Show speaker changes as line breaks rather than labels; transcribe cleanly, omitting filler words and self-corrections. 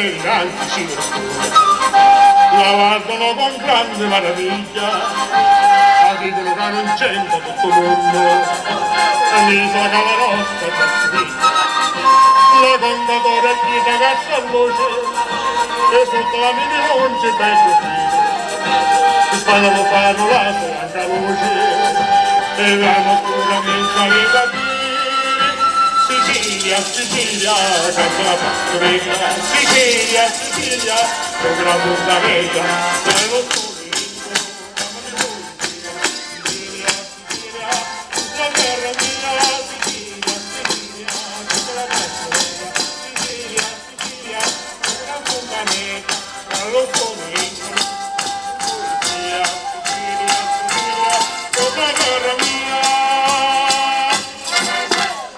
americani ci la guardano con grande meraviglia, ma dicono che non c'entra tutto il mondo, l'isola Cavarotta è trasferita, la contatore è chiesa che sta a voce, e sotto la mini luce bello fino, sparano fanno la sua voce, e vanno scuramente a capire, Sicilia, Sicilia, canta la pastorella, Sicilia, Sicilia, con la punta vecchia,